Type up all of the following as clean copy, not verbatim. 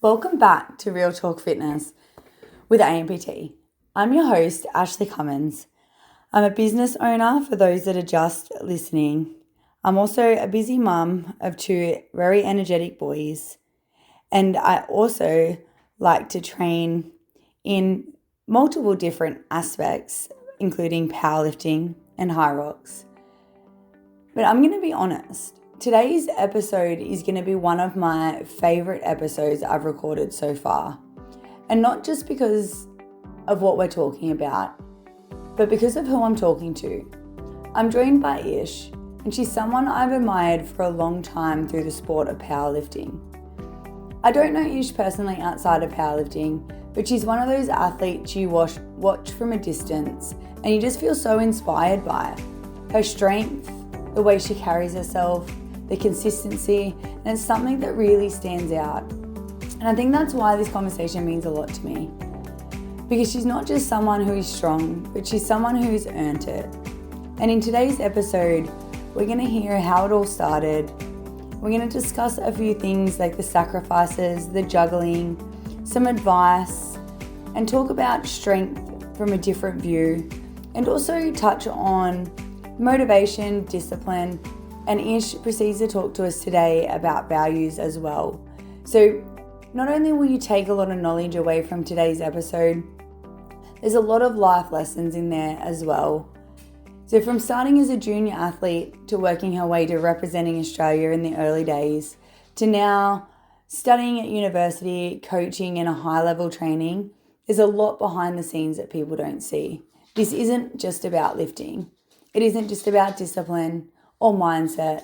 Welcome back to Real Talk Fitness with AMPT. I'm your host, Ashley Cummins. I'm a business owner for those that are just listening. I'm also a busy mum of two very energetic boys, and I also like to train in multiple different aspects, including powerlifting and high rocks. But I'm going to be honest. Today's episode is going to be one of my favorite episodes I've recorded so far. And not just because of what we're talking about, but because of who I'm talking to. I'm joined by Ish, and she's someone I've admired for a long time through the sport of powerlifting. I don't know Ish personally outside of powerlifting, but she's one of those athletes you watch from a distance and you just feel so inspired by. Her strength, the way she carries herself, the consistency, and it's something that really stands out. And I think that's why this conversation means a lot to me. Because she's not just someone who is strong, but she's someone who's earned it. And in today's episode, we're going to hear how it all started. We're going to discuss a few things like the sacrifices, the juggling, some advice, and talk about strength from a different view, and also touch on motivation, discipline, and Ish proceeds to talk to us today about values as well. So not only will you take a lot of knowledge away from today's episode, there's a lot of life lessons in there as well. So from starting as a junior athlete to working her way to representing Australia in the early days, to now studying at university, coaching and a high-level training, there's a lot behind the scenes that people don't see. This isn't just about lifting. It isn't just about discipline or mindset.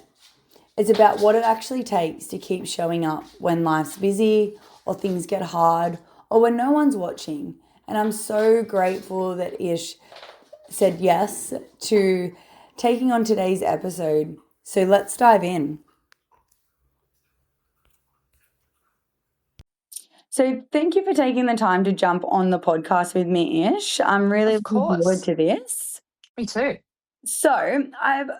It's about what it actually takes to keep showing up when life's busy or things get hard or when no one's watching. And I'm so grateful that Ish said yes to taking on today's episode. So let's dive in. So thank you for taking the time to jump on the podcast with me, Ish. I'm really looking forward to this. Me too. So I've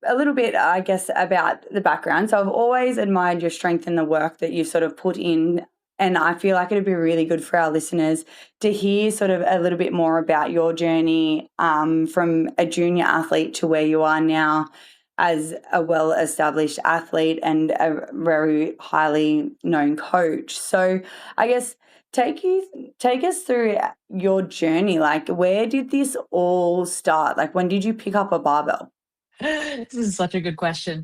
a little bit, I guess, about the background. So I've always admired your strength in the work that you've sort of put in. And I feel like it'd be really good for our listeners to hear sort of a little bit more about your journey from a junior athlete to where you are now as a well-established athlete and a very highly known coach. So I guess take us through your journey. Like, where did this all start? Like, when did you pick up a barbell? This is such a good question.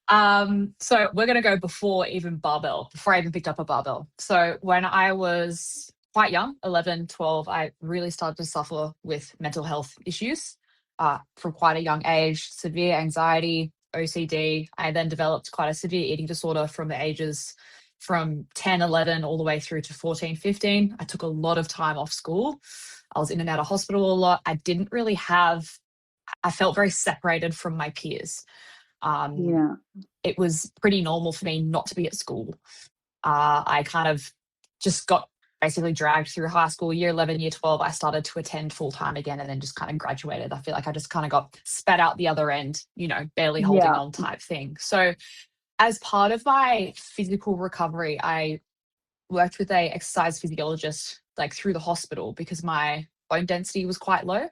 So we're going to go before I even picked up a barbell. So when I was quite young, 11, 12, I really started to suffer with mental health issues from quite a young age, severe anxiety, OCD. I then developed quite a severe eating disorder from the ages from 10, 11, all the way through to 14, 15. I took a lot of time off school. I was in and out of hospital a lot. I felt very separated from my peers. It was pretty normal for me not to be at school. I kind of just got basically dragged through high school. Year 11, year 12, I started to attend full-time again and then just kind of graduated. I feel like I just kind of got spat out the other end, barely holding on type thing. So as part of my physical recovery, I worked with a exercise physiologist like through the hospital because my bone density was quite low.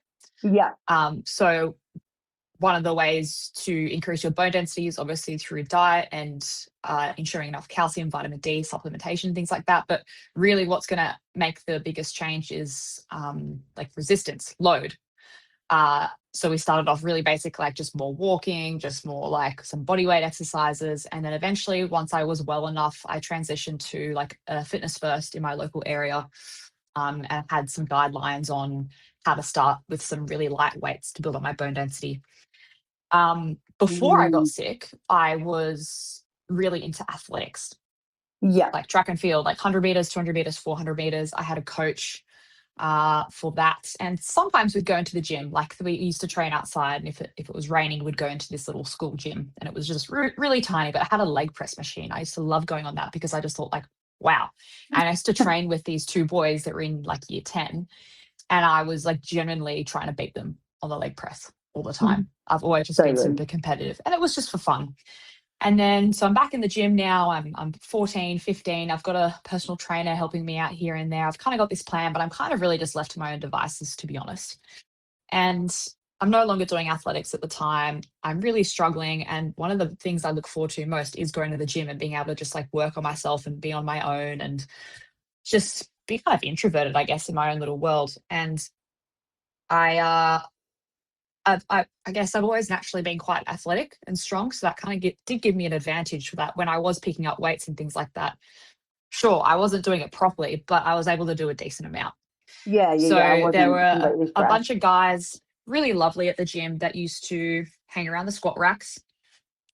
So one of the ways to increase your bone density is obviously through diet and ensuring enough calcium, vitamin D, supplementation, things like that. But really what's going to make the biggest change is like resistance, load. So we started off really basic, like just more walking, just more like some body weight exercises. And then eventually, once I was well enough, I transitioned to like a Fitness First in my local area and had some guidelines on how to start with some really light weights to build up my bone density. Before I got sick, I was really into athletics. Like track and field, like 100 meters, 200 meters, 400 meters. I had a coach for that. And sometimes we'd go into the gym, like we used to train outside. And if it was raining, we'd go into this little school gym and it was just really tiny, but it had a leg press machine. I used to love going on that because I just thought like, wow. And I used to train with these two boys that were in like year 10. And I was like genuinely trying to beat them on the leg press all the time. I've always just been super competitive and it was just for fun. And then, so I'm back in the gym now. I'm 14, 15. I've got a personal trainer helping me out here and there. I've kind of got this plan, but I'm kind of really just left to my own devices, to be honest. And I'm no longer doing athletics at the time. I'm really struggling. And one of the things I look forward to most is going to the gym and being able to just like work on myself and be on my own and just be kind of introverted, I guess, in my own little world. And I, I guess I've always naturally been quite athletic and strong. So that kind of did give me an advantage for that when I was picking up weights and things like that. Sure, I wasn't doing it properly, but I was able to do a decent amount. Yeah. I So there wasn't were completely a bunch fresh. of guys really lovely at the gym that used to hang around the squat racks.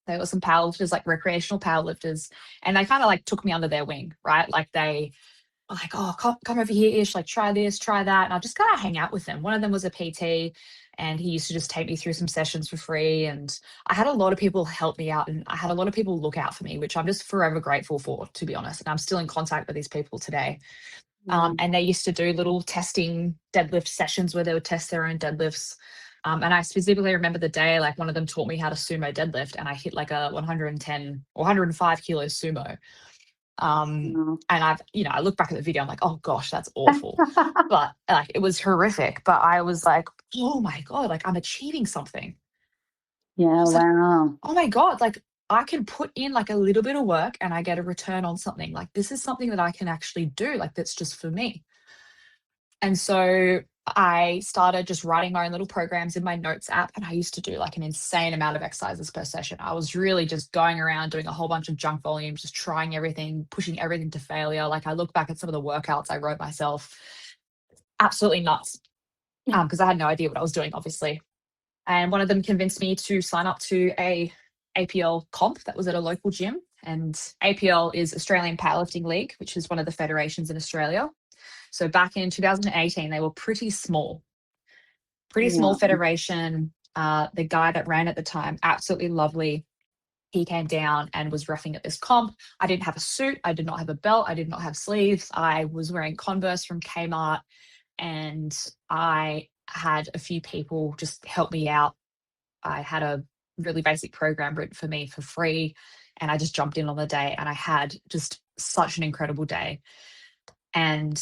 There were some powerlifters, like recreational powerlifters, and they kind of like took me under their wing, right? Like they were like, oh, come over here, Ish, like try this, try that. And I just kind of hang out with them. One of them was a PT and he used to just take me through some sessions for free. And I had a lot of people help me out and I had a lot of people look out for me, which I'm just forever grateful for, to be honest. And I'm still in contact with these people today. Yeah. And they used to do little testing deadlift sessions where they would test their own deadlifts. And I specifically remember the day, like one of them taught me how to sumo deadlift, and I hit like a 110 or 105 kilo sumo. No. And I look back at the video, I'm like, oh gosh, that's awful. But like it was horrific. But I was like, oh my God, like I'm achieving something. I Yeah, was like, wow. oh my God, like I can put in like a little bit of work and I get a return on something. Like this is something that I can actually do. Like that's just for me. And so I started just writing my own little programs in my notes app. And I used to do like an insane amount of exercises per session. I was really just going around doing a whole bunch of junk volumes, just trying everything, pushing everything to failure. Like I look back at some of the workouts I wrote myself, absolutely nuts. Because I had no idea what I was doing, obviously. And one of them convinced me to sign up to a APL comp that was at a local gym. And APL is Australian Powerlifting League, which is one of the federations in Australia. So back in 2018, they were pretty small Yeah. federation. The guy that ran at the time, absolutely lovely. He came down and was roughing at this comp. I didn't have a suit. I did not have a belt. I did not have sleeves. I was wearing Converse from Kmart, and I had a few people just help me out. I had a really basic program written for me for free, and I just jumped in on the day, and I had just such an incredible day. And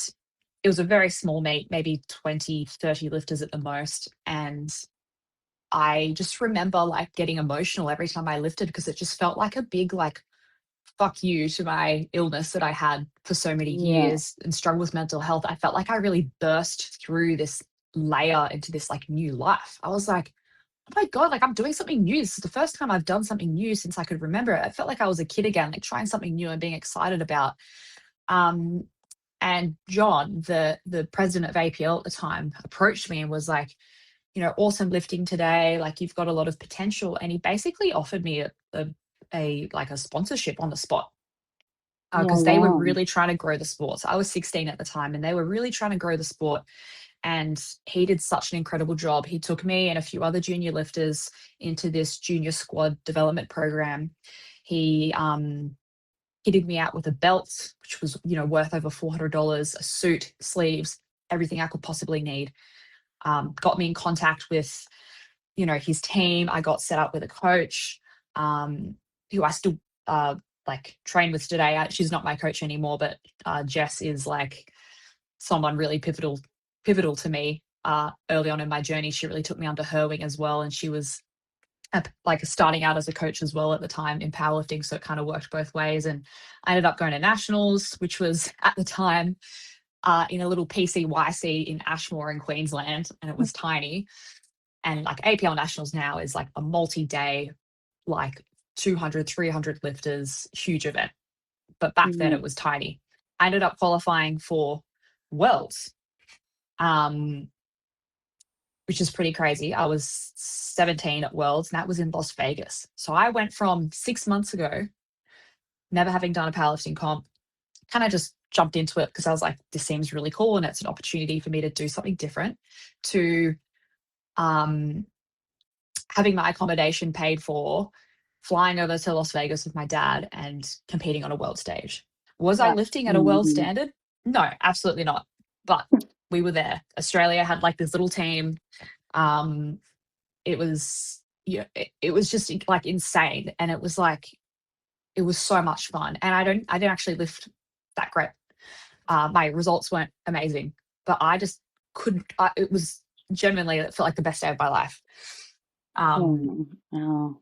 it was a very small meet, maybe 20, 30 lifters at the most. And I just remember like getting emotional every time I lifted because it just felt like a big, like, fuck you to my illness that I had for so many Yeah. years and struggled with mental health. I felt like I really burst through this layer into this like new life. I was like, oh my God, like I'm doing something new. This is the first time I've done something new since I could remember it. I felt like I was a kid again, like trying something new and being excited about. Um, and John, the president of APL at the time, approached me and was like, awesome lifting today. Like you've got a lot of potential. And he basically offered me a like a sponsorship on the spot Yeah, because they were wow. really trying to grow the sport. So I was 16 at the time, and they were really trying to grow the sport. And he did such an incredible job. He took me and a few other junior lifters into this junior squad development program. He kitted me out with a belt, which was, worth over $400, a suit, sleeves, everything I could possibly need. Got me in contact with, his team. I got set up with a coach, who I still like train with today. She's not my coach anymore, but Jess is like someone really pivotal to me early on in my journey. She really took me under her wing as well, and she was like starting out as a coach as well at the time in powerlifting, so it kind of worked both ways. And I ended up going to nationals, which was at the time in a little PCYC in Ashmore in Queensland, and it was tiny. And like APL nationals now is like a multi-day, like 200, 300 lifters, huge event. But back then Yeah. it was tiny. I ended up qualifying for worlds, um, which is pretty crazy. I was 17 at Worlds, and that was in Las Vegas. So I went from 6 months ago, never having done a powerlifting comp, kind of just jumped into it because I was like, this seems really cool and it's an opportunity for me to do something different, to um, having my accommodation paid for, flying over to Las Vegas with my dad and competing on a world stage. Was I That's lifting at a world amazing. standard? No, absolutely not. But we were there. Australia had like this little team. Um, it was, it was just like insane. And it was like it was so much fun. And I didn't actually lift that great. My results weren't amazing, but I just couldn't. It was genuinely, it felt like the best day of my life. Um, Oh.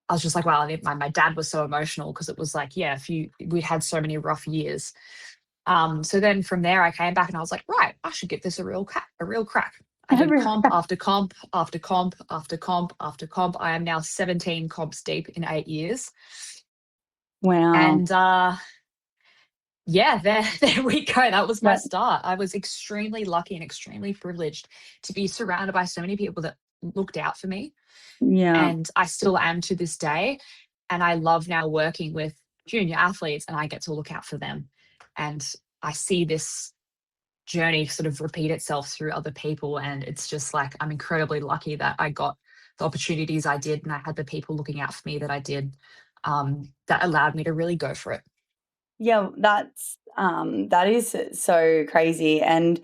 I was just like, wow. And my dad was so emotional because it was like, yeah, we'd had so many rough years. So then from there, I came back and I was like, right, I should give this a real crack. I did comp after comp after comp after comp after comp. I am now 17 comps deep in 8 years. Wow. And yeah, there we go. That was my That, start. I was extremely lucky and extremely privileged to be surrounded by so many people that looked out for me. yeah. And I still am to this day. And I love now working with junior athletes and I get to look out for them. And I see this journey sort of repeat itself through other people. And it's just like, I'm incredibly lucky that I got the opportunities I did and I had the people looking out for me that I did, that allowed me to really go for it. Yeah, that is so crazy, and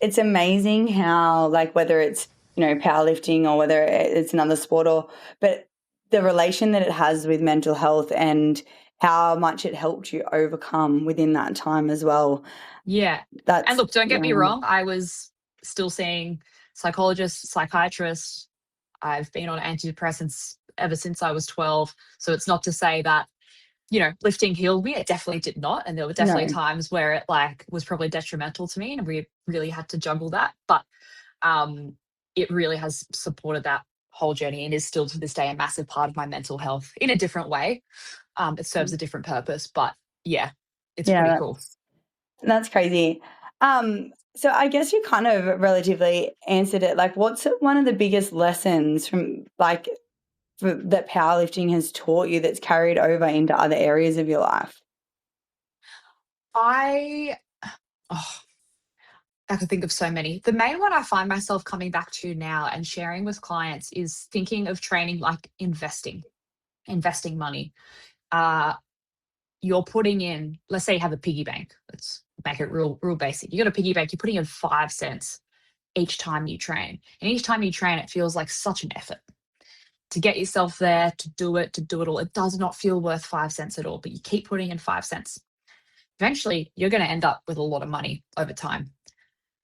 it's amazing how, like, whether it's, powerlifting or whether it's another sport, but the relation that it has with mental health and how much it helped you overcome within that time as well. Yeah. And That's look, don't get me yeah. wrong. I was still seeing psychologists, psychiatrists. I've been on antidepressants ever since I was 12. So it's not to say that, lifting healed me. It definitely did not. And there were definitely No. times where it like was probably detrimental to me and we really had to juggle that. But it really has supported that whole journey and is still to this day a massive part of my mental health in a different way. It serves a different purpose, but yeah, it's pretty Yeah, cool. that's crazy. So I guess you kind of relatively answered it. Like, what's one of the biggest lessons from, like, that powerlifting has taught you that's carried over into other areas of your life? I oh, I could think of so many. The main one I find myself coming back to now and sharing with clients is thinking of training like investing money. Uh, you're putting in, let's say you have a piggy bank. Let's make it real basic. You got a piggy bank, you're putting in 5 cents each time you train. And each time you train, it feels like such an effort to get yourself there, to do it all. It does not feel worth 5 cents at all, but you keep putting in 5 cents. Eventually, you're going to end up with a lot of money over time.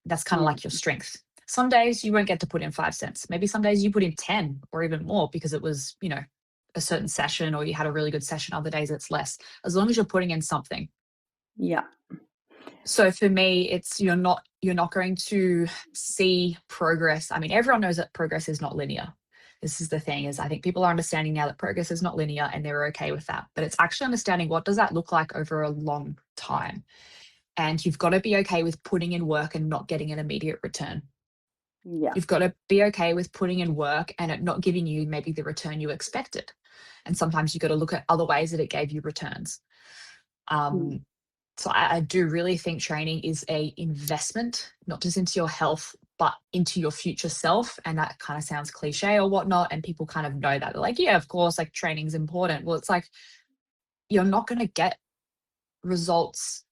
That's kind of Yeah. like your strength. Some days you won't get to put in 5 cents. Maybe some days you put in 10 or even more because it was, a certain session or you had a really good session. Other days it's less. As long as you're putting in something. Yeah. So for me, it's you're not going to see progress. I mean, everyone knows that progress is not linear. This is the thing, is I think people are understanding now that progress is not linear and they're okay with that. But it's actually understanding, what does that look like over a long time? And you've got to be okay with putting in work and not getting an immediate return. Yeah. You've got to be okay with putting in work and it not giving you maybe the return you expected. And sometimes you've got to look at other ways that it gave you returns. Mm. So I do really think training is a investment, not just into your health, but into your future self. And that kind of sounds cliche or whatnot. And people kind of know that. They're like, yeah, of course, like training's important. Well, it's like, you're not going to get results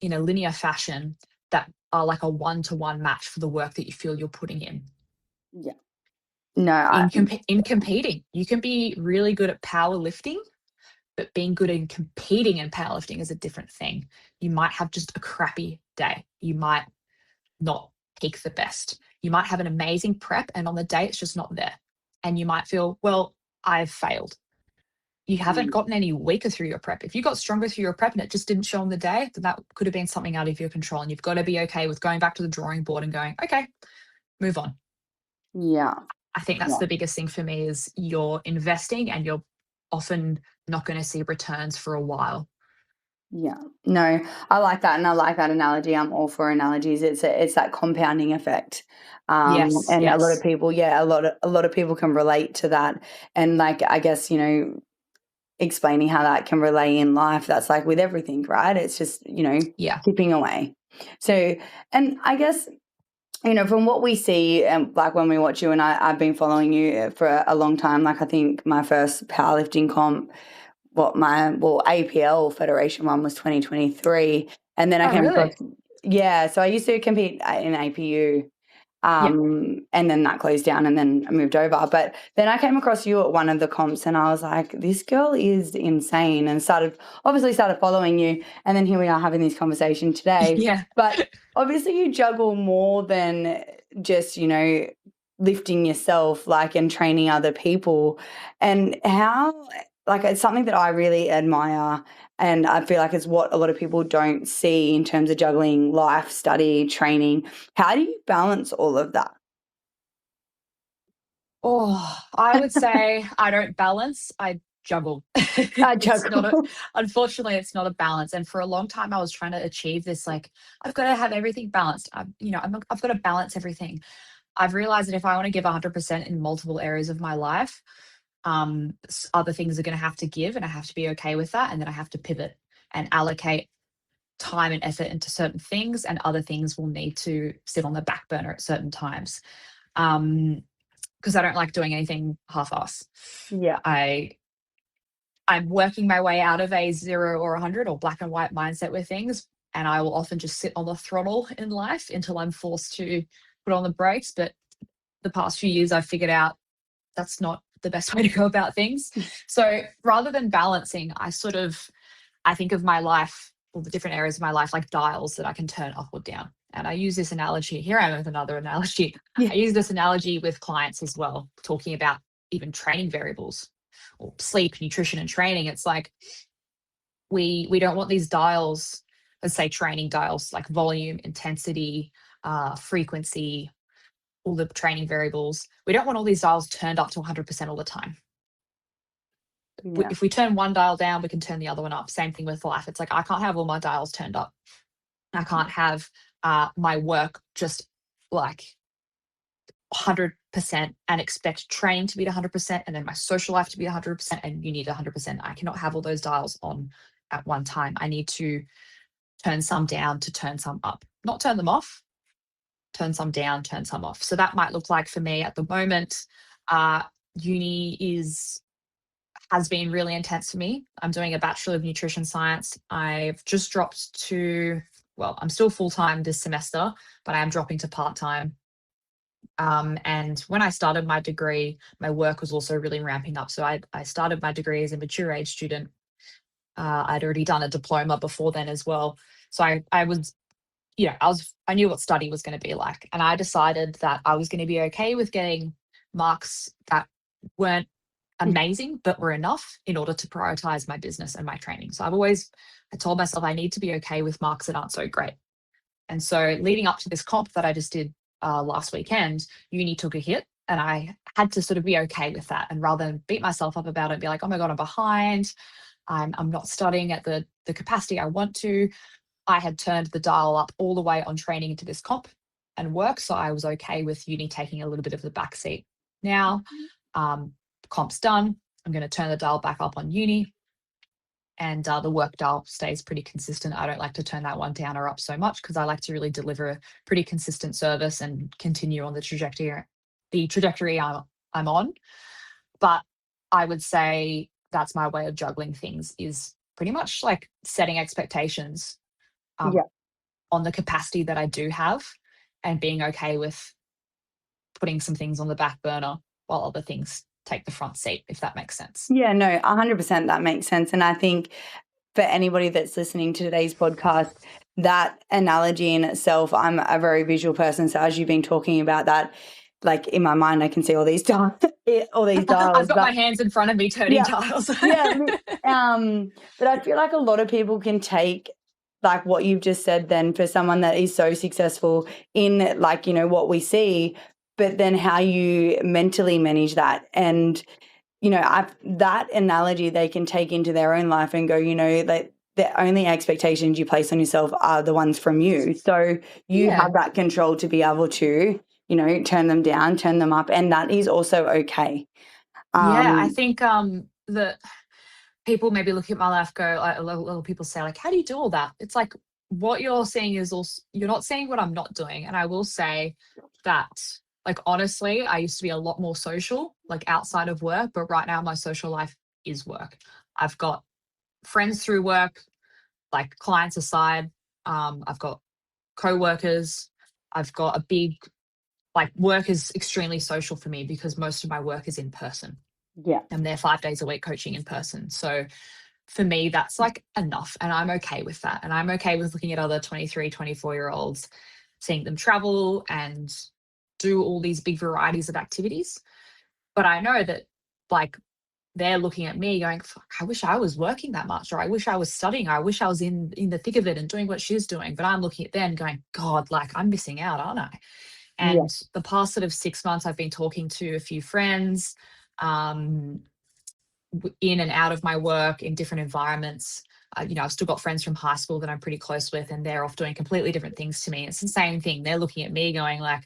in a linear fashion that are like a one-to-one match for the work that you feel you're putting in. Yeah. No, In competing, you can be really good at powerlifting, but being good in competing in powerlifting is a different thing. You might have just a crappy day. You might not peak the best. You might have an amazing prep and on the day it's just not there. And you might feel, well, I've failed. You haven't mm, gotten any weaker through your prep. If you got stronger through your prep and it just didn't show on the day, then that could have been something out of your control. And you've got to be okay with going back to the drawing board and going, okay, move on. yeah. I think that's Yeah. the biggest thing for me, is you're investing and you're often not going to see returns for a while. Yeah. No, I like that, and I like that analogy. I'm all for analogies. It's that compounding effect. Yes, And a lot of yes. people, a lot of people can relate to that. And, like, I guess, explaining how that can relay in life, that's like with everything, right? It's just, Yeah. chipping away. So, and I guess, from what we see, and like when we watch you, and I've been following you for a long time. Like, I think my first powerlifting comp, APL Federation one was 2023, and then I Oh, came across, really? yeah. So I used to compete in APU, Yeah. And then that closed down and then I moved over. But then I came across you at one of the comps and I was like, this girl is insane, and started following you. And then here we are having this conversation today. Yeah. But obviously you juggle more than just, lifting yourself, like, and training other people. And how, like, it's something that I really admire, and I feel like it's what a lot of people don't see in terms of juggling life, study, training. How do you balance all of that? Oh, I would say I don't balance, I juggle. I It's not a juggle. unfortunately, it's not a balance, and for a long time, I was trying to achieve this, like, "I've gotta have everything balanced. I've gotta balance everything." I've realized that if I wanna give 100% in multiple areas of my life, other things are going to have to give, and I have to be okay with that. And then I have to pivot and allocate time and effort into certain things, and other things will need to sit on the back burner at certain times. Because I don't like doing anything half-ass. Yeah. I I'm working my way out of a 0 or 100 or black and white mindset with things, and I will often just sit on the throttle in life until I'm forced to put on the brakes. But the past few years, I've figured out that's not the best way to go about things. So rather than balancing, I think of my life, or the different areas of my life, like dials that I can turn up or down. And I use this analogy. Here I am with another analogy. Yeah. I use this analogy with clients as well, talking about even training variables or sleep, nutrition, and training. It's like we don't want these dials, let's say training dials, like volume, intensity, frequency, all the training variables. We don't want all these dials turned up to 100% all the time. Yeah. If we turn one dial down, we can turn the other one up. Same thing with life. It's like I can't have all my dials turned up. I can't have my work just like 100% and expect training to be at 100%, and then my social life to be 100%, and you need 100%. I cannot have all those dials on at one time. I need to turn some down to turn some up, not turn them off, turn some down, turn some off. So that might look like, for me at the moment, uh, uni has been really intense for me. I'm doing a Bachelor of Nutrition Science. I've just dropped to, well, I'm still full time this semester, but I am dropping to part time. And when I started my degree, my work was also really ramping up. So I started my degree as a mature age student. I'd already done a diploma before then as well. So I was, I knew what study was going to be like. And I decided that I was going to be okay with getting marks that weren't amazing, but were enough in order to prioritize my business and my training. So I told myself I need to be okay with marks that aren't so great. And so leading up to this comp that I just did last weekend, uni took a hit, and I had to sort of be okay with that. And rather than beat myself up about it and be like, oh my God, I'm behind, I'm not studying at the capacity I want to, I had turned the dial up all the way on training into this comp and work. So I was okay with uni taking a little bit of the back seat. Now, comp's done. I'm going to turn the dial back up on uni, and the work dial stays pretty consistent. I don't like to turn that one down or up so much, because I like to really deliver a pretty consistent service and continue on the trajectory I'm on. But I would say that's my way of juggling things, is pretty much like setting expectations um, Yeah. on the capacity that I do have, and being okay with putting some things on the back burner while other things take the front seat, if that makes sense. Yeah, no, 100% that makes sense. And I think for anybody that's listening to today's podcast, that analogy in itself, I'm a very visual person. So as you've been talking about that, like in my mind, I can see all these dials, all these I've dials. got my But hands in front of me turning yeah, tiles. yeah. But I feel like a lot of people can take like what you've just said then, for someone that is so successful in, like, what we see, but then how you mentally manage that. And that analogy they can take into their own life and go, that the only expectations you place on yourself are the ones from you. So you Yeah. have that control to be able to, turn them down, turn them up, and that is also okay. Yeah, I Um, think that people maybe look at my life, go, like, a lot of people say, like, how do you do all that? It's like, what you're seeing is also, you're not seeing what I'm not doing. And I will say that, like, honestly, I used to be a lot more social, like outside of work, but right now my social life is work. I've got friends through work, like clients aside. I've got co-workers. I've got a big like work is extremely social for me because most of my work is in person. Yeah. I'm there 5 days a week coaching in person. So for me, that's like enough. And I'm okay with that. And I'm okay with looking at other 23, 24-year-olds, seeing them travel and do all these big varieties of activities. But I know that like they're looking at me going, "Fuck, I wish I was working that much, or I wish I was studying, or I wish I was in the thick of it and doing what she's doing." But I'm looking at them going, God, like I'm missing out, aren't I? Yeah. And the past sort of 6 months, I've been talking to a few friends um, in and out of my work in different environments. I've still got friends from high school that I'm pretty close with, and they're off doing completely different things to me. It's the same thing. They're looking at me going like,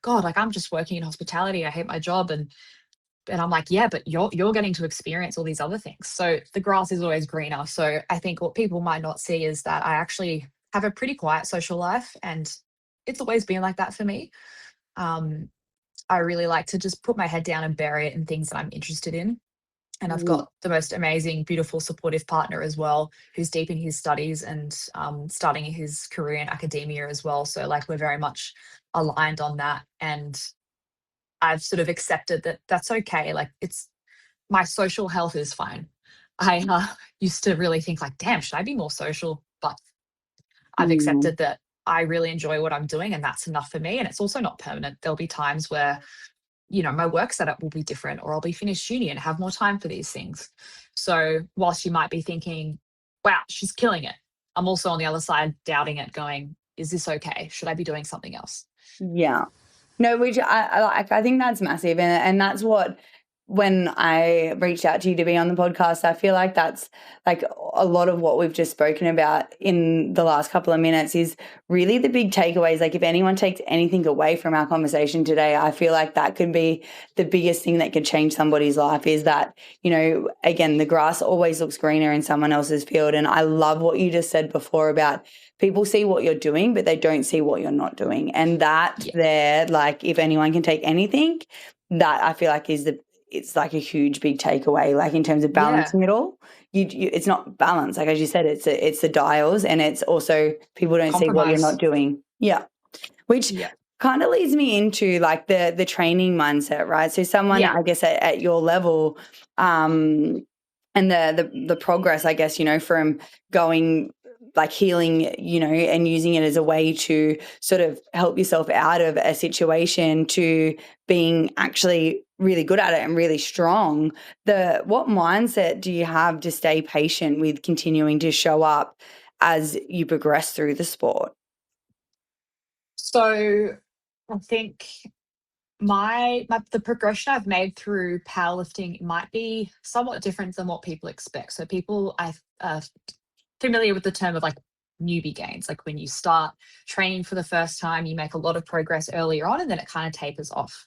God, like I'm just working in hospitality. I hate my job. And I'm like, yeah, but you're getting to experience all these other things. So the grass is always greener. So I think what people might not see is that I actually have a pretty quiet social life, and it's always been like that for me. Um, I really like to just put my head down and bury it in things that I'm interested in. And I've Yeah. got the most amazing, beautiful, supportive partner as well, who's deep in his studies and starting his career in academia as well. So like we're very much aligned on that. And I've sort of accepted that that's okay. Like it's my social health is fine. I used to really think like, damn, should I be more social? But I've Mm. accepted that I really enjoy what I'm doing and that's enough for me. And it's also not permanent. There'll be times where, my work setup will be different, or I'll be finished uni and have more time for these things. So whilst you might be thinking, wow, she's killing it, I'm also on the other side doubting it, going, is this okay? Should I be doing something else? Yeah. No, which I like. I think that's massive, and that's what, when I reached out to you to be on the podcast, I feel like that's like a lot of what we've just spoken about in the last couple of minutes is really the big takeaways. Like if anyone takes anything away from our conversation today, I feel like that could be the biggest thing that could change somebody's life, is that, again, the grass always looks greener in someone else's field. And I love what you just said before about people see what you're doing, but they don't see what you're not doing. And that Yeah. there, like if anyone can take anything, that I feel like it's like a huge big takeaway, like in terms of Yeah. balancing it all. It's not balance, like as you said, it's the dials, and it's also people don't see what you're not Compromise. doing. Yeah, which Yeah. kind of leads me into like the training mindset, right? So someone, Yeah. I guess, at your level, and the progress, I guess, from going like healing, and using it as a way to sort of help yourself out of a situation, to being actually really good at it and really strong. What mindset do you have to stay patient with continuing to show up as you progress through the sport? So I think my the progression I've made through powerlifting might be somewhat different than what people expect. So people I familiar with the term of like newbie gains. Like when you start training for the first time, you make a lot of progress earlier on and then it kind of tapers off.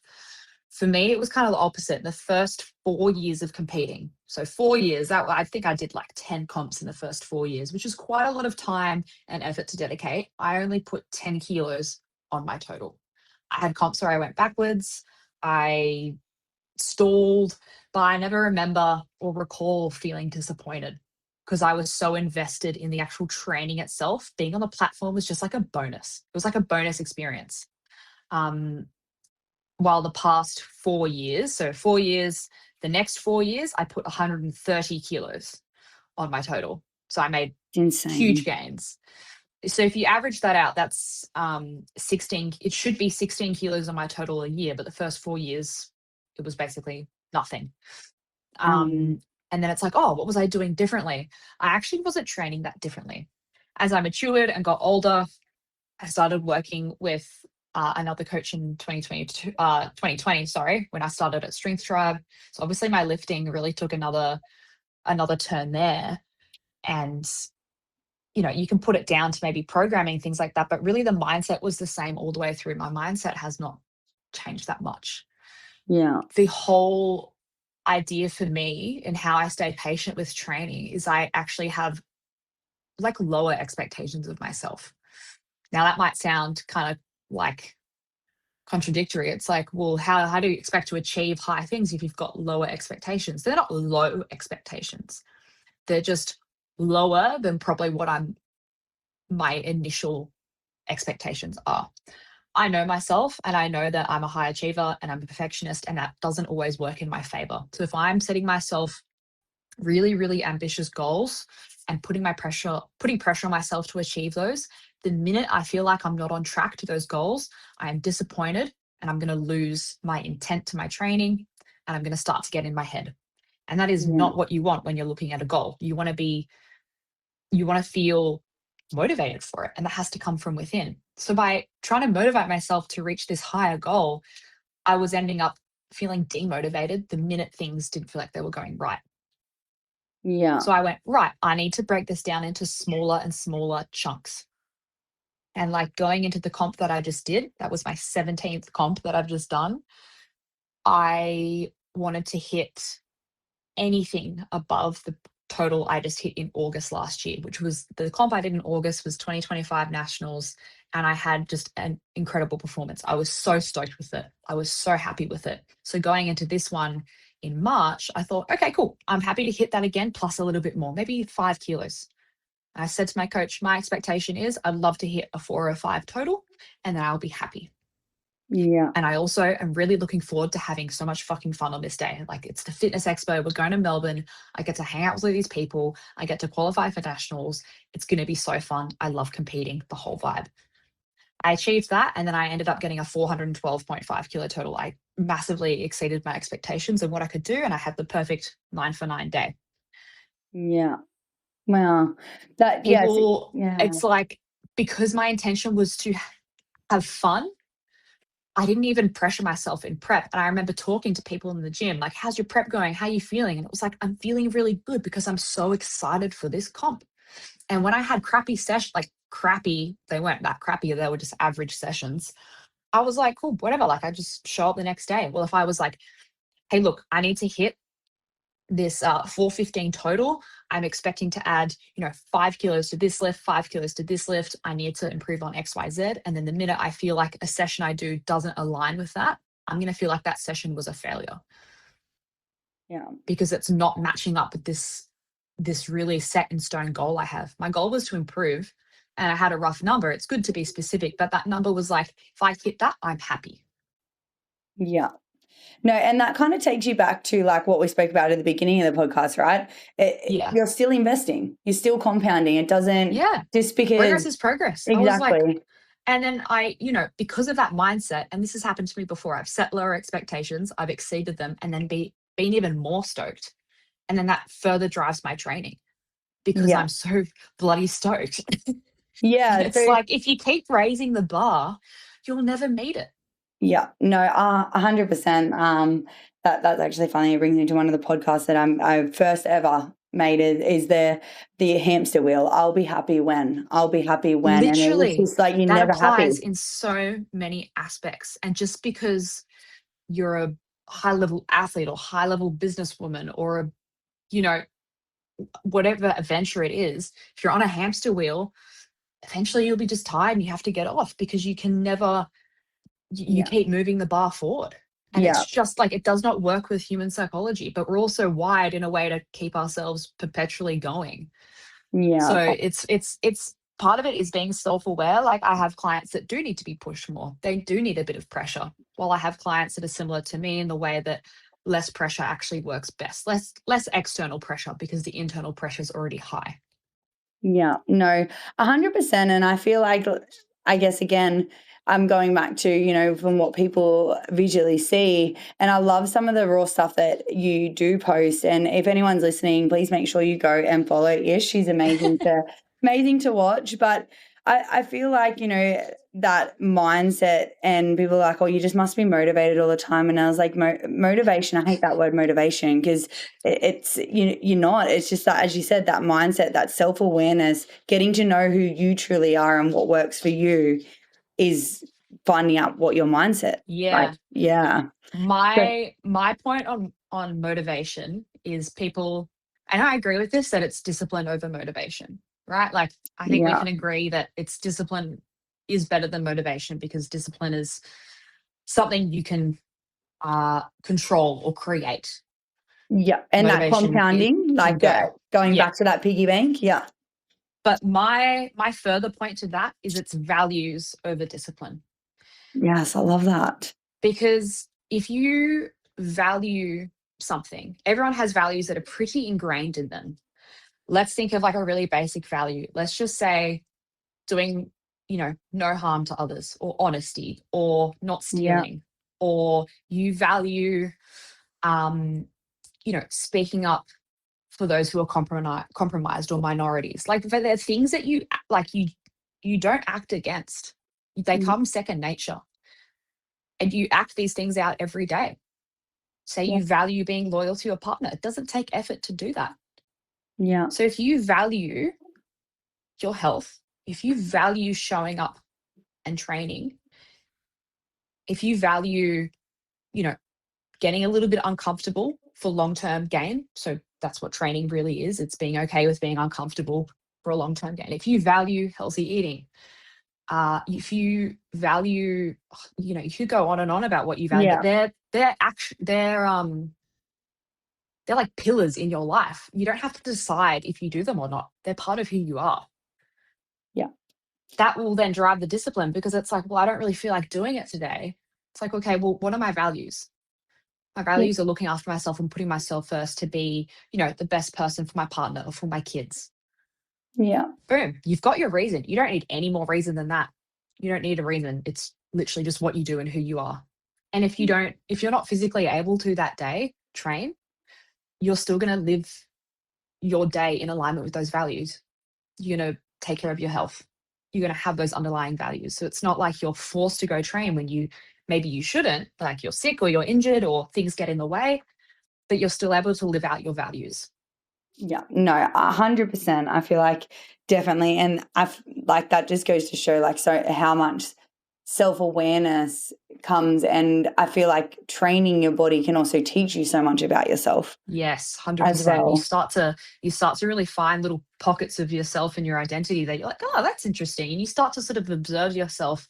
For me, it was kind of the opposite. The first 4 years of competing. So 4 years, that I think I did like 10 comps in the first 4 years, which is quite a lot of time and effort to dedicate. I only put 10 kilos on my total. I had comps where I went backwards. I stalled, but I never remember or recall feeling disappointed because I was so invested in the actual training itself. Being on the platform was just like a bonus. It was like a bonus experience. Um, while the past 4 years, so 4 years, the next 4 years, I put 130 kilos on my total. So I made It's insane. huge gains. So if you average that out, that's 16, it should be 16 kilos on my total a year, but the first 4 years, it was basically nothing. Um, And then it's like, oh, what was I doing differently? I actually wasn't training that differently. As I matured and got older, I started working with another coach in 2020, sorry, when I started at Strength Tribe. So obviously my lifting really took another turn there. And you can put it down to maybe programming, things like that, but really the mindset was the same all the way through. My mindset has not changed that much. yeah. The whole idea for me and how I stay patient with training is I actually have like lower expectations of myself. Now that might sound kind of like contradictory. It's like, well, how do you expect to achieve high things if you've got lower expectations? They're not low expectations. They're just lower than probably what my initial expectations are. I know myself and I know that I'm a high achiever and I'm a perfectionist, and that doesn't always work in my favor. So if I'm setting myself really, really ambitious goals and putting pressure on myself to achieve those, the minute I feel like I'm not on track to those goals, I am disappointed and I'm going to lose my intent to my training and I'm going to start to get in my head. And that is Yeah. not what you want when you're looking at a goal. You want to feel motivated for it, and that has to come from within. So by trying to motivate myself to reach this higher goal, I was ending up feeling demotivated the minute things didn't feel like they were going right. Yeah. So I went, right, I need to break this down into smaller and smaller chunks. And like going into the comp that I just did, that was my 17th comp that I've just done. I wanted to hit anything above the total I just hit in August last year, which was the comp I did in August was 2025 nationals. And I had just an incredible performance. I was so stoked with it. I was so happy with it. So going into this one in March, I thought, okay, cool. I'm happy to hit that again, plus a little bit more, maybe 5 kilos. And I said to my coach, my expectation is I'd love to hit a 405 total, and then I'll be happy. Yeah. And I also am really looking forward to having so much fucking fun on this day. Like, it's the fitness expo. We're going to Melbourne. I get to hang out with all these people. I get to qualify for nationals. It's going to be so fun. I love competing, the whole vibe. I achieved that. And then I ended up getting a 412.5 kilo total. I massively exceeded my expectations of what I could do. And I had the perfect 9 for 9 day. Yeah. Wow. That, yes. People, Yeah. it's like, because my intention was to have fun, I didn't even pressure myself in prep. And I remember talking to people in the gym, like, how's your prep going? How are you feeling? And it was like, I'm feeling really good because I'm so excited for this comp. And when I had crappy sessions, like crappy, they weren't that crappy, they were just average sessions. I was like, cool, whatever. Like, I just show up the next day. Well, if I was like, hey, look, I need to hit this 415 total, I'm expecting to add 5 kilos to this lift, 5 kilos to this lift, I need to improve on XYZ. And then the minute I feel like a session I do doesn't align with that, I'm going to feel like that session was a failure. Yeah. Because it's not matching up with this really set in stone goal I have. My goal was to improve, and I had a rough number. It's good to be specific, but that number was like, if I hit that, I'm happy. Yeah. No, and that kind of takes you back to like what we spoke about at the beginning of the podcast, right? Yeah. You're still investing. You're still compounding. It doesn't just because Progress is progress. exactly. I was like, and then because of that mindset, and this has happened to me before, I've set lower expectations, I've exceeded them, and then been even more stoked. And then that further drives my training because I'm so bloody stoked. Yeah. It's like, if you keep raising the bar, you'll never meet it. Yeah, no, 100%. That's actually funny. It brings me to one of the podcasts that I first ever made is the hamster wheel. I'll be happy when. Literally, and it was just like you're that never applies happy. in so many aspects. And just because you're a high level athlete or high level businesswoman or whatever adventure it is, if you're on a hamster wheel, eventually you'll be just tired and you have to get off because you can never you Yeah, keep moving the bar forward. And yeah, it's just like, it does not work with human psychology, but we're also wired in a way to keep ourselves perpetually going. yeah, So it's part of it is being self-aware. Like, I have clients that do need to be pushed more. They do need a bit of pressure. While I have clients that are similar to me in the way that less pressure actually works best. Less external pressure because the internal pressure is already high. yeah. No, 100%. And I feel like, I guess again, I'm going back to, from what people visually see. And I love some of the raw stuff that you do post. And if anyone's listening, please make sure you go and follow Ish. She's amazing to watch. But I feel like, that mindset, and people are like, oh, you just must be motivated all the time. And I was like, motivation, I hate that word motivation because it's, you're not. It's just that, as you said, that mindset, that self-awareness, getting to know who you truly are and what works for you is finding out what your mindset. Yeah. Like, yeah. My point on motivation is people, and I agree with this, that it's discipline over motivation, right? Like, I think we Yeah. can agree that it's discipline is better than motivation because discipline is something you can control or create. Yeah. And that Motivation compounding, can like go. going Yeah. back to that piggy bank. Yeah. But my further point to that is it's values over discipline. Yes, I love that. Because if you value something, everyone has values that are pretty ingrained in them. Let's think of like a really basic value. Let's just say doing, no harm to others, or honesty, or not Yeah. stealing, or you value, um, speaking up for those who are compromised or minorities. Like they're things that you don't act against. They Mm, come second nature, and you act these things out every day. Say yeah. you value being loyal to your partner. It doesn't take effort to do that. Yeah. So if you value your health, if you value showing up and training, if you value, you know, getting a little bit uncomfortable for long-term gain. So that's what training really is. It's being okay with being uncomfortable for a long-term gain. If you value healthy eating, if you value, you could go on and on about what you value, but Yeah. they're like pillars in your life. You don't have to decide if you do them or not. They're part of who you are. Yeah. That will then drive the discipline, because it's like, well, I don't really feel like doing it today. It's like, okay, well, what are my values? My Yeah. values are looking after myself and putting myself first to be, the best person for my partner or for my kids. Yeah. Boom. You've got your reason. You don't need any more reason than that. You don't need a reason. It's literally just what you do and who you are. And if you're not physically able to that day train, you're still going to live your day in alignment with those values. You're going to take care of your health. You're going to have those underlying values. So it's not like you're forced to go train when maybe you shouldn't, like you're sick or you're injured or things get in the way, but you're still able to live out your values. Yeah, no, 100%. I feel like definitely, and I've like that just goes to show like so how much self-awareness comes, and I feel like training your body can also teach you so much about yourself Yes, as 100%. well. You start to really find little pockets of yourself and your identity that you're like, oh, that's interesting. And you start to sort of observe yourself,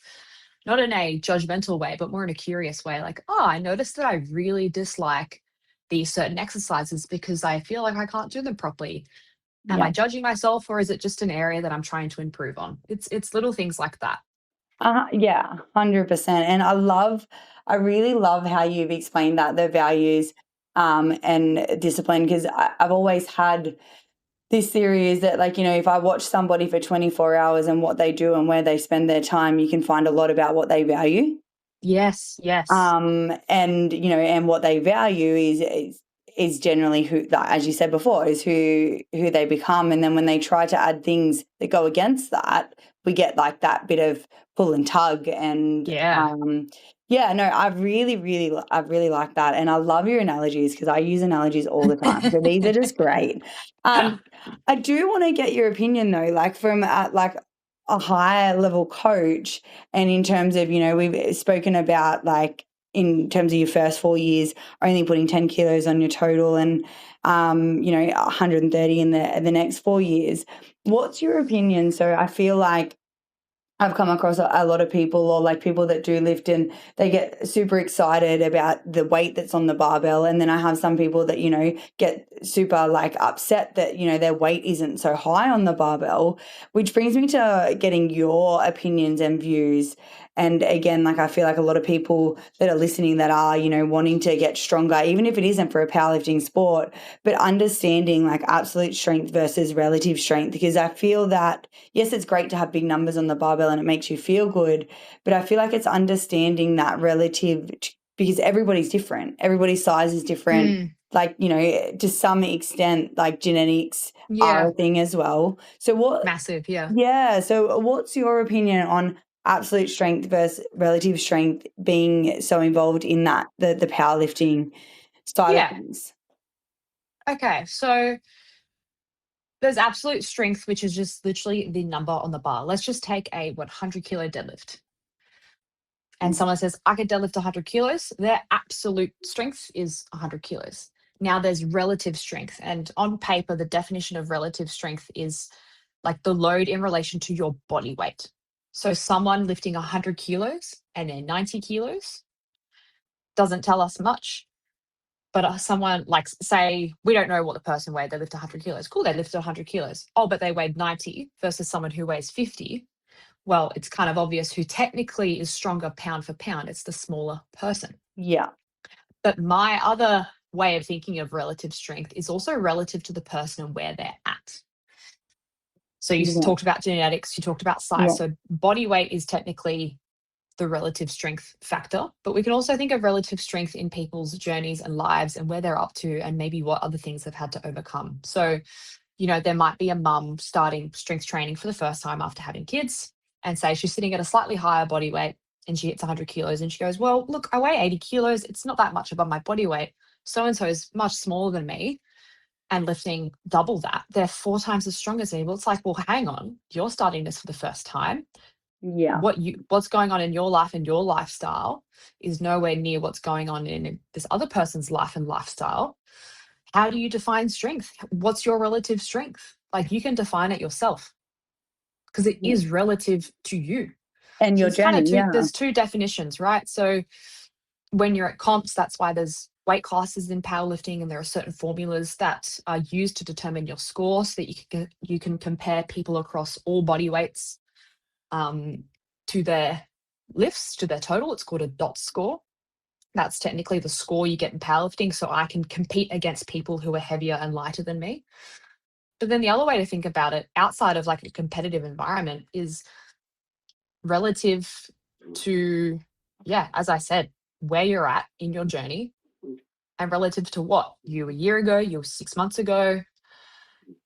not in a judgmental way, but more in a curious way. Like, oh, I noticed that I really dislike these certain exercises because I feel like I can't do them properly. Am Yeah. I judging myself, or is it just an area that I'm trying to improve on? It's little things like that. Yeah, 100%. And I really love how you've explained that the values and discipline, because I've always had this theory is that, like, if I watch somebody for 24 hours and what they do and where they spend their time, you can find a lot about what they value. Yes, yes. And and what they value is generally who, like, as you said before, is who they become. And then when they try to add things that go against that, we get like that bit of pull and tug. And Yeah. yeah, no, I really like that, and I love your analogies because I use analogies all the time. So these are just great. I do want to get your opinion though, like from like a higher level coach, and in terms of, we've spoken about like in terms of your first 4 years, only putting 10 kilos on your total, and 130 in the next 4 years. What's your opinion? So I feel like I've come across a lot of people, or like people that do lift, and they get super excited about the weight that's on the barbell. And then I have some people that, get super like upset that, their weight isn't so high on the barbell, which brings me to getting your opinions and views. And again, like I feel like a lot of people that are listening that are, wanting to get stronger, even if it isn't for a powerlifting sport, but understanding like absolute strength versus relative strength, because I feel that yes, it's great to have big numbers on the barbell and it makes you feel good, but I feel like it's understanding that relative, because everybody's different. Everybody's size is different. Mm, Like, to some extent, like genetics are yeah. a thing as well. So Massive. Yeah. yeah. So what's your opinion on absolute strength versus relative strength being so involved in that, the powerlifting side of Yeah. things? Okay. So there's absolute strength, which is just literally the number on the bar. Let's just take a 100 kilo deadlift. And someone says, I could deadlift 100 kilos. Their absolute strength is 100 kilos. Now there's relative strength. And on paper, the definition of relative strength is like the load in relation to your body weight. So someone lifting 100 kilos and they're 90 kilos doesn't tell us much. But someone like, say, we don't know what the person weighed, they lift 100 kilos. Cool, they lifted 100 kilos. Oh, but they weighed 90 versus someone who weighs 50. well, it's kind of obvious who technically is stronger pound for pound. It's the smaller person. Yeah. But my other way of thinking of relative strength is also relative to the person and where they're at. So you Yeah. talked about genetics, you talked about size. Yeah. So body weight is technically the relative strength factor, but we can also think of relative strength in people's journeys and lives and where they're up to and maybe what other things they've had to overcome. So, there might be a mum starting strength training for the first time after having kids, and say she's sitting at a slightly higher body weight and she hits 100 kilos and she goes, well, look, I weigh 80 kilos. It's not that much above my body weight. So-and-so is much smaller than me and lifting double that. They're 4 times as strong as me. Well, it's like, well, hang on, you're starting this for the first time. Yeah. What's going on in your life and your lifestyle is nowhere near what's going on in this other person's life and lifestyle. How do you define strength? What's your relative strength? Like, you can define it yourself because it is relative to you. And So your it's kind of journey. Yeah. there's 2 definitions, right? So when you're at comps, that's why there's weight classes in powerlifting, and there are certain formulas that are used to determine your score so that you can compare people across all body weights to their lifts, to their total. It's called a dot score. That's technically the score you get in powerlifting, so I can compete against people who are heavier and lighter than me. But then the other way to think about it, outside of like a competitive environment, is relative to, as I said, where you're at in your journey and relative to what you a year ago, you 6 months ago.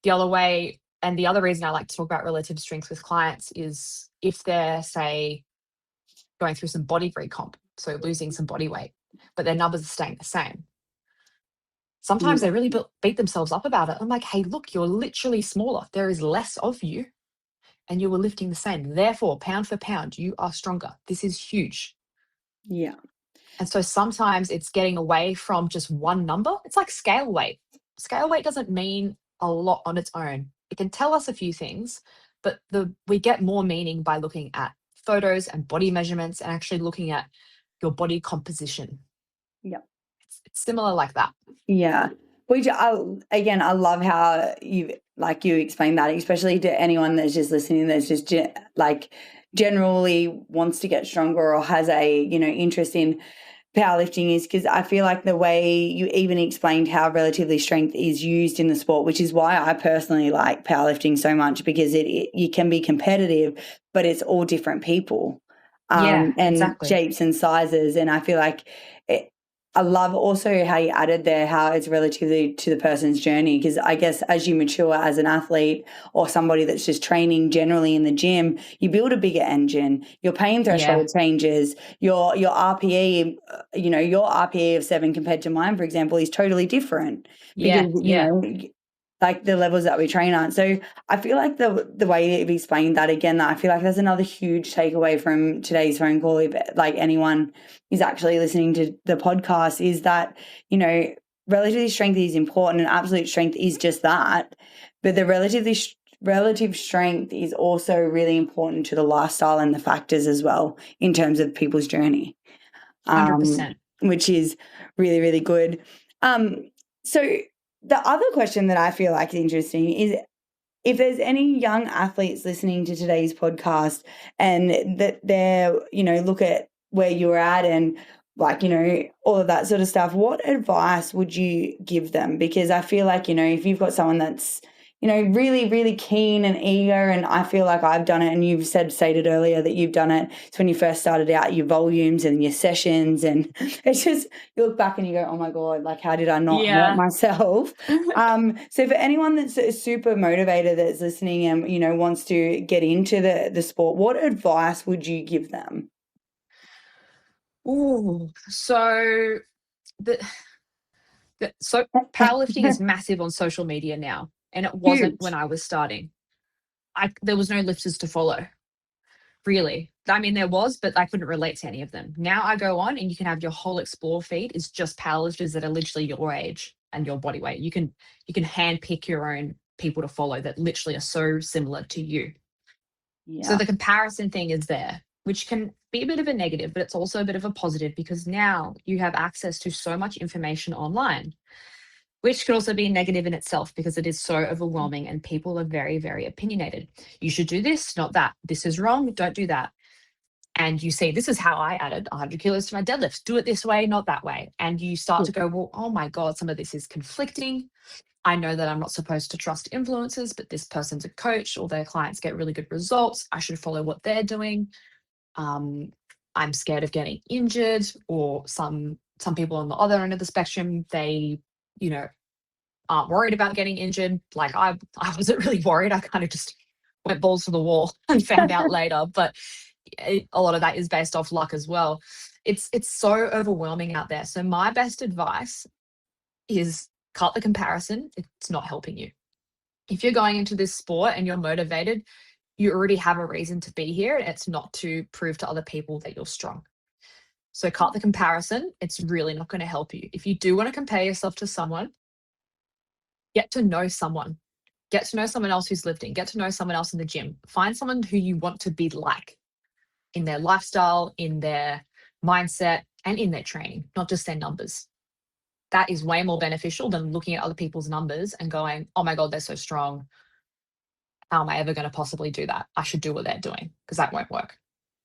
The other way, and the other reason I like to talk about relative strength with clients is if they're, say, going through some body recomp, so losing some body weight, but their numbers are staying the same. Sometimes they really beat themselves up about it. I'm like, hey, look, you're literally smaller. There is less of you and you were lifting the same. Therefore, pound for pound, you are stronger. This is huge. Yeah. And so sometimes it's getting away from just one number. It's like scale weight. Scale weight doesn't mean a lot on its own. It can tell us a few things, but we get more meaning by looking at photos and body measurements and actually looking at your body composition. Yeah. It's similar like that. Yeah. Which I love how you explained that, especially to anyone that's just listening, that's just generally wants to get stronger or has a, interest in powerlifting, is because I feel like the way you even explained how relatively strength is used in the sport, which is why I personally like powerlifting so much, because you can be competitive, but it's all different people, and exactly. shapes and sizes. And I feel like I love also how you added there how it's relatively to the person's journey, because I guess as you mature as an athlete or somebody that's just training generally in the gym, you build a bigger engine, your pain threshold changes, your RPE, your RPE of 7 compared to mine, for example, is totally different because, like the levels that we train on. So I feel like the way you've explained that again, I feel like there's another huge takeaway from today's phone call, if like anyone is actually listening to the podcast, is that, relative strength is important and absolute strength is just that. But the relative strength is also really important to the lifestyle and the factors as well in terms of people's journey. 100%. Which is really, really good. So the other question that I feel like is interesting is if there's any young athletes listening to today's podcast and that they're, look at where you're at and all of that sort of stuff, what advice would you give them? Because I feel like, if you've got someone that's, really, really keen and eager, and I feel like I've done it, and you've stated earlier that you've done it. So when you first started out, your volumes and your sessions, and it's just, you look back and you go, oh my God, like how did I not hurt myself? So for anyone that's super motivated, that's listening and, wants to get into the sport, what advice would you give them? So powerlifting is massive on social media now, and it wasn't when I was starting. There was no lifters to follow, really. I mean, there was, but I couldn't relate to any of them. Now I go on and you can have your whole explore feed is just powerlifters that are literally your age and your body weight. You can hand pick your own people to follow that literally are so similar to you. So the comparison thing is there, which can be a bit of a negative, but it's also a bit of a positive because now you have access to so much information online. which could also be negative in itself because it is so overwhelming and people are very, very opinionated. You should do this, not that. This is wrong, don't do that. And you see, this is how I added 100 kilos to my deadlifts. Do it this way, not that way. And you start to go, well, oh my God, some of this is conflicting. I know that I'm not supposed to trust influencers, but this person's a coach or their clients get really good results. I should follow what they're doing. I'm scared of getting injured, or some people on the other end of the spectrum, they, aren't worried about getting injured. Like I wasn't really worried. I kind of just went balls to the wall and found out later. But a lot of that is based off luck as well. It's so overwhelming out there. So my best advice is cut the comparison. It's not helping you. If you're going into this sport and you're motivated, you already have a reason to be here. And it's not to prove to other people that you're strong. So cut the comparison. It's really not going to help you. If you do want to compare yourself to someone, get to know someone. Get to know someone else who's lifting. Get to know someone else in the gym. Find someone who you want to be like in their lifestyle, in their mindset, and in their training, not just their numbers. That is way more beneficial than looking at other people's numbers and going, oh my God, they're so strong. How am I ever going to possibly do that? I should do what they're doing, because that won't work.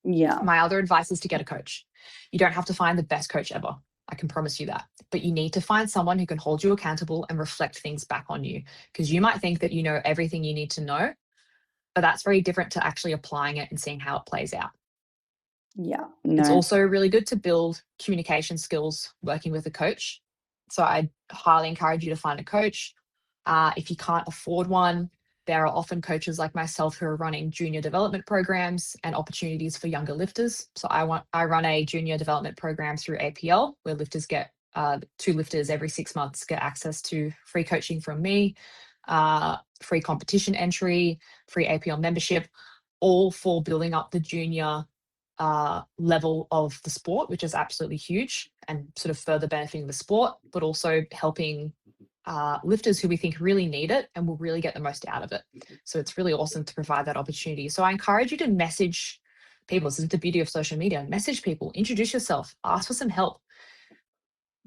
Yeah. My other advice is to get a coach. You don't have to find the best coach ever. I can promise you that. But you need to find someone who can hold you accountable and reflect things back on you, because you might think that you know everything you need to know, but that's very different to actually applying it and seeing how it plays out. Yeah. It's No. also really good to build communication skills working with a coach. So I highly encourage you to find a coach. If you can't afford one, there are often coaches like myself who are running junior development programs and opportunities for younger lifters. So I run a junior development program through APL, where lifters get 2 lifters every 6 months get access to free coaching from me, free competition entry, free APL membership, all for building up the junior level of the sport, which is absolutely huge and sort of further benefiting the sport, but also helping lifters who we think really need it and will really get the most out of it. So it's really awesome to provide that opportunity. So I encourage you to message people. This is the beauty of social media. Message people, introduce yourself, ask for some help.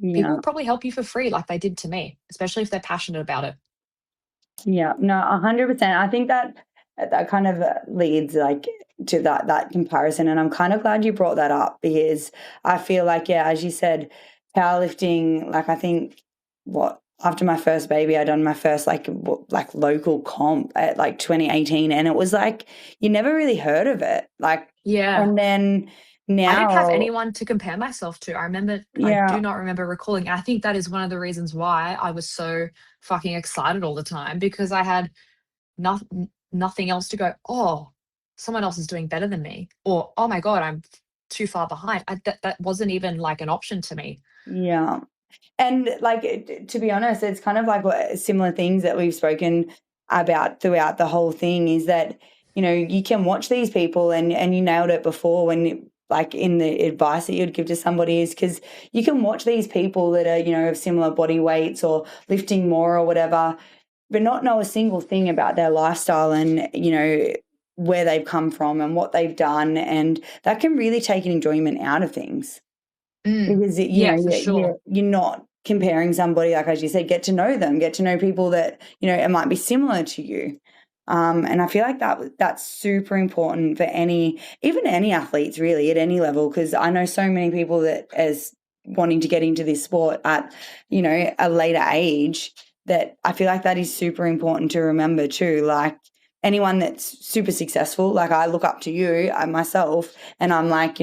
People will probably help you for free like they did to me, especially if they're passionate about it. Yeah, no, 100%. I think that kind of leads like to that comparison, and I'm kind of glad you brought that up, because I feel like, yeah, as you said, powerlifting, like I think after my first baby, I done my first like local comp at like 2018, and it was like you never really heard of it, like, yeah. And then now I didn't have anyone to compare myself to. I do not remember recalling. And I think that is one of the reasons why I was so fucking excited all the time, because I had nothing else to go, oh, someone else is doing better than me, or, oh my God, I'm too far behind. That wasn't even like an option to me. Yeah. And like, to be honest, it's kind of like similar things that we've spoken about throughout the whole thing, is that, you can watch these people, and you nailed it before when like in the advice that you'd give to somebody, is because you can watch these people that are, of similar body weights or lifting more or whatever, but not know a single thing about their lifestyle and, where they've come from and what they've done. And that can really take an enjoyment out of things. Because, for sure. you're not comparing somebody, like as you said, get to know them, get to know people that, it might be similar to you. And I feel like that's super important for even any athletes really at any level, because I know so many people that as wanting to get into this sport at, a later age, that I feel like that is super important to remember too. Like anyone that's super successful, like I look up to you, myself, and I'm like,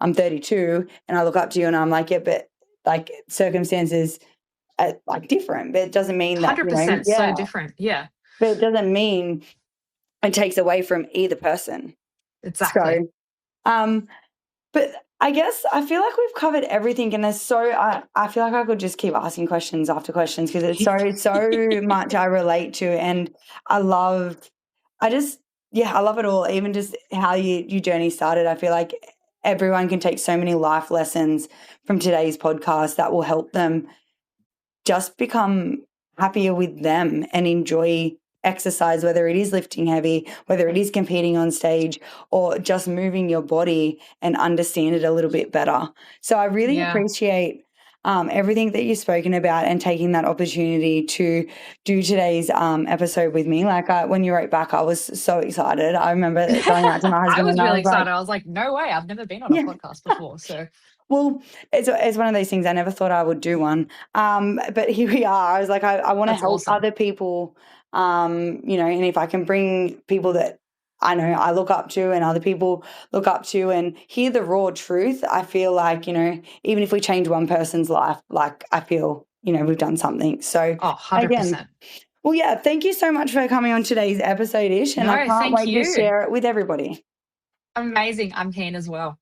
I'm 32 and I look up to you and I'm like, yeah, but like circumstances are like different, but it doesn't mean that, 100% so different. Yeah. But it doesn't mean it takes away from either person. Exactly. So, but I guess I feel like we've covered everything, and I feel like I could just keep asking questions after questions, because it's so much I relate to, and I love it all. Even just how your journey started. I feel like everyone can take so many life lessons from today's podcast that will help them just become happier with them and enjoy exercise, whether it is lifting heavy, whether it is competing on stage, or just moving your body and understand it a little bit better. So I really appreciate everything that you've spoken about and taking that opportunity to do today's episode with me. Like when you wrote back, I was so excited. I remember going out to my I husband was and I really was like, excited. I was like, no way. I've never been on a yeah. podcast before. So Well, it's one of those things. I never thought I would do one. But here we are. I was like, I want to that's help awesome. other people, and if I can bring people that I know I look up to and other people look up to and hear the raw truth, I feel like, even if we change one person's life, like I feel, we've done something. So Oh, 100%. again, well, yeah, thank you so much for coming on today's episode, Ish. And I No, can't thank wait to you. share it with everybody. Amazing. I'm keen as well.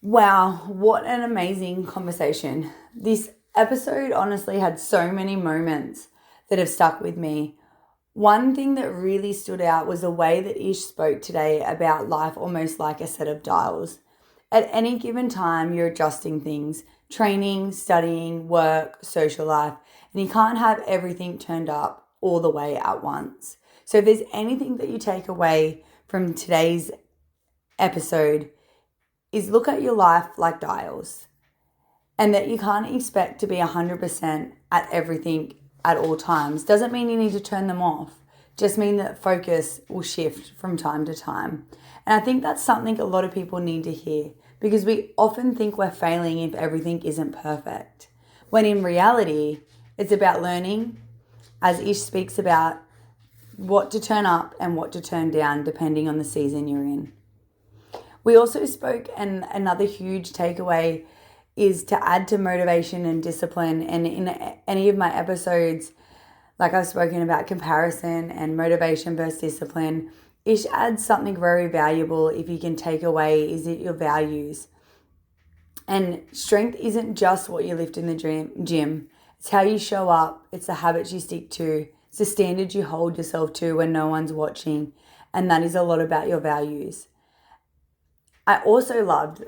Wow, what an amazing conversation. This episode honestly had so many moments that have stuck with me. One thing that really stood out was the way that Ish spoke today about life almost like a set of dials. At any given time, you're adjusting things, training, studying, work, social life, and you can't have everything turned up all the way at once. So if there's anything that you take away from today's episode, is look at your life like dials and that you can't expect to be 100% at everything at all times. Doesn't mean you need to turn them off. Just mean that focus will shift from time to time. And I think that's something a lot of people need to hear because we often think we're failing if everything isn't perfect. When in reality, it's about learning, as Ish speaks about, what to turn up and what to turn down depending on the season you're in. We also spoke, and another huge takeaway is to add to motivation and discipline. And in any of my episodes, like I've spoken about comparison and motivation versus discipline, Ish adds something very valuable if you can take away, is it your values. And strength isn't just what you lift in the gym. It's how you show up. It's the habits you stick to. It's the standards you hold yourself to when no one's watching. And that is a lot about your values. I also loved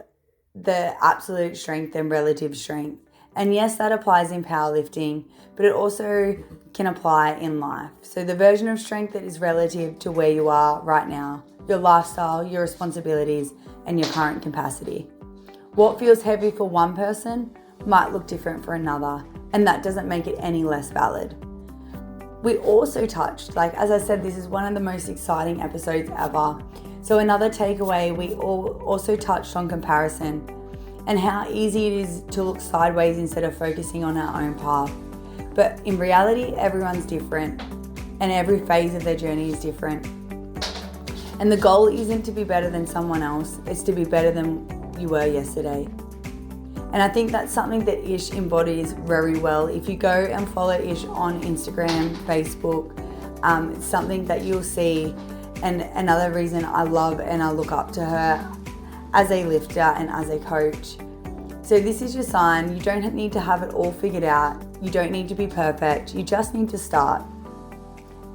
the absolute strength and relative strength. And yes, that applies in powerlifting, but it also can apply in life. So the version of strength that is relative to where you are right now, your lifestyle, your responsibilities, and your current capacity. What feels heavy for one person might look different for another, and that doesn't make it any less valid. We also touched, as I said, this is one of the most exciting episodes ever. So another takeaway, we also touched on comparison and how easy it is to look sideways instead of focusing on our own path. But in reality, everyone's different and every phase of their journey is different. And the goal isn't to be better than someone else, it's to be better than you were yesterday. And I think that's something that Ish embodies very well. If you go and follow Ish on Instagram, Facebook, it's something that you'll see. And another reason I love and I look up to her as a lifter and as a coach. So this is your sign. You don't need to have it all figured out. You don't need to be perfect. You just need to start.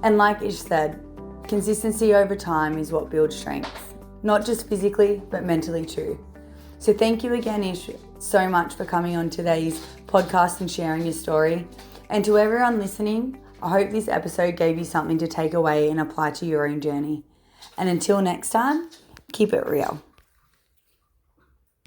And like Ish said, consistency over time is what builds strength. Not just physically, but mentally too. So thank you again, Ish, so much for coming on today's podcast and sharing your story. And to everyone listening, I hope this episode gave you something to take away and apply to your own journey. And until next time, keep it real.